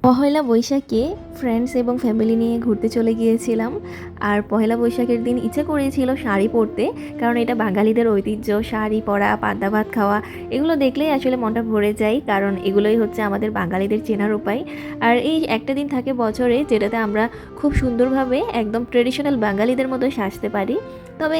পহেলা বৈশাখে ফ্রেন্ডস এবং ফ্যামিলি নিয়ে ঘুরতে চলে গিয়েছিলাম। আর পহেলা বৈশাখের দিন ইচ্ছে করেছিল শাড়ি পরতে, কারণ এটা বাঙালিদের ঐতিহ্য। শাড়ি পরা, পান্তা ভাত খাওয়া, এগুলো দেখলেই আসলে মনটা ভরে যায়, কারণ এগুলোই হচ্ছে আমাদের বাঙালিদের চেনার উপায়। আর এই একটা দিন থাকে বছরে যেটাতে আমরা খুব সুন্দরভাবে একদম ট্রেডিশনাল বাঙালিদের মতো সাজতে পারি। তবে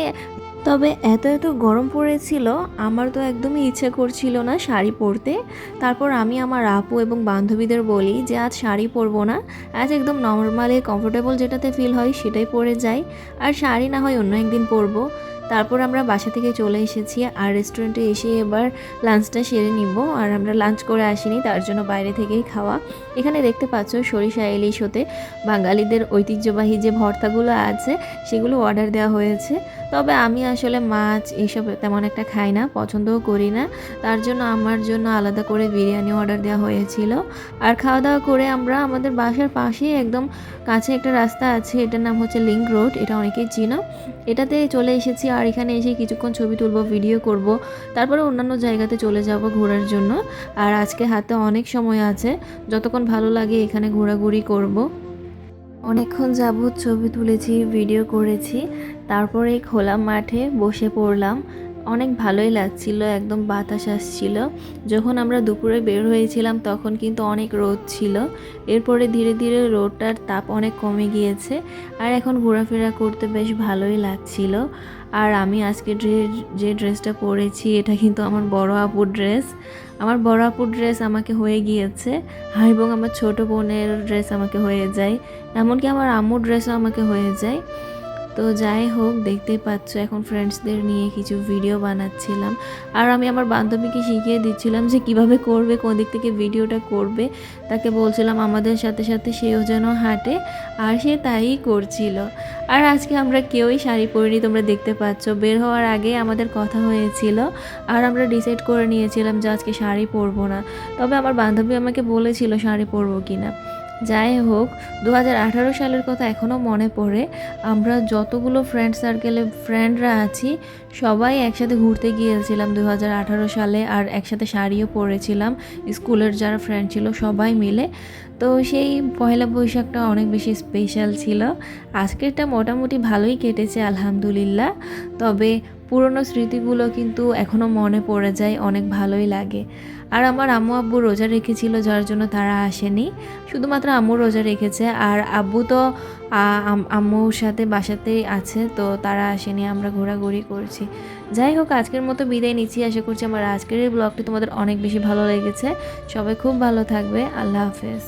তবে এত এত গরম পড়েছিল, আমার তো একদমই ইচ্ছে করছিল না শাড়ি পরতে। তারপর আমি আমার আপু এবং বান্ধবীদের বলি যে আজ শাড়ি পরবো না, আজ একদম নর্মালি কমফোর্টেবল যেটাতে ফিল হয় সেটাই পরে যাই, আর শাড়ি না হয় অন্য একদিন পরবো। তারপর আমরা বাসা থেকে চলে এসেছি, আর রেস্টুরেন্টে এসে এবার লাঞ্চটা সেরে নিব। আর আমরা লাঞ্চ করে আসিনি, তার জন্য বাইরে থেকেই খাওয়া। এখানে দেখতে পাচ্ছ সরিষা ইলিশ হতে বাঙালিদের ঐতিহ্যবাহী যে ভর্তাগুলো আছে সেগুলো অর্ডার দেওয়া হয়েছে। তবে আমি আসলে মাছ এইসব তেমন একটা খাই না, পছন্দও করি না, তার জন্য আমার জন্য আলাদা করে বিরিয়ানি অর্ডার দেওয়া হয়েছিল। আর খাওয়া দাওয়া করে আমরা আমাদের বাসার পাশেই একদম কাছে একটা রাস্তা আছে, এটার নাম হচ্ছে লিংক রোড, এটা অনেকেই চিনো। এটাতে চলে এসেছি, আর এখানে এসে কিছুক্ষণ ছবি তুলবো, ভিডিও করব, তারপরে অন্যান্য জায়গাতে চলে যাব ঘোরার জন্য। আর আজকে হাতে অনেক সময় আছে, যতক্ষণ ভালো লাগে এখানে ঘোরাঘুরি করব। অনেকক্ষণ যাবৎ ছবি তুলেছি, ভিডিও করেছি, তারপরে এই খোলা মাঠে বসে পড়লাম। অনেক ভালোই লাগছিল, একদম বাতাস আসছিল। যখন আমরা দুপুরে বের হয়েছিলাম তখন কিন্তু অনেক রোদ ছিল, এরপরে ধীরে ধীরে রোদটার তাপ অনেক কমে গিয়েছে, আর এখন ঘোরাফেরা করতে বেশ ভালোই লাগছিল। আর আমি আজকে যে ড্রেসটা পরেছি এটা কিন্তু আমার বড় আপুর ড্রেস। আমার বড় আপুর ড্রেস আমাকে হয়ে গিয়েছে, এবং আমার ছোট বোনের ড্রেস আমাকে হয়ে যায়, এমনকি আমার আম্মুর ড্রেসও আমাকে হয়ে যায়। তো যাই হোক, দেখতেই পাচ্ছ এখন ফ্রেন্ডসদের নিয়ে কিছু ভিডিও বানাচ্ছিলাম। আর আমি আমার বান্ধবীকে শিখিয়ে দিচ্ছিলাম যে কিভাবে করবে, কোন দিক থেকে ভিডিওটা করবে। তাকে বলছিলাম আমাদের সাথে সাথে সেও যেন হাঁটে, আর সে তাই করছিল। আর আজকে আমরা কেউই শাড়ি পরিনি, তোমরা দেখতে পাচ্ছ। বের হওয়ার আগে আমাদের কথা হয়েছিল, আর আমরা ডিসাইড করে নিয়েছিলাম যে আজকে শাড়ি পরবো না। তবে আমার বান্ধবী আমাকে বলেছিল শাড়ি পরবো কিনা। যাই হোক, 2018 সালের কথা এখনও মনে পড়ে। আমরা যতগুলো ফ্রেন্ড সার্কেলে ফ্রেন্ডরা আছি সবাই একসাথে ঘুরতে গিয়েছিলাম 2018 সালে, আর একসাথে শাড়িও পরেছিলাম, স্কুলের যারা ফ্রেন্ড ছিল সবাই মিলে। তো সেই পয়লা বৈশাখটা অনেক বেশি স্পেশাল ছিল। আজকেরটা মোটামুটি ভালোই কেটেছে আলহামদুলিল্লাহ। তবে পুরনো স্মৃতিগুলো কিন্তু এখনও মনে পড়ে যায়, অনেক ভালোই লাগে। আর আমার আম্মু আব্বু রোজা রেখেছিল, যার জন্য তারা আসেনি, শুধুমাত্র আম্মু রোজা রেখেছে। আর আব্বু তো আম্মুর সাথে বাসাতেই আছে, তো তারা আসেনি, আমরা ঘোরাঘুরি করছি। যাই হোক, আজকের মতো বিদায় নিচ্ছি। আশা করছি আমার আজকের এই ব্লগটি তোমাদের অনেক বেশি ভালো লেগেছে। সবাই খুব ভালো থাকবে। আল্লাহ হাফেজ।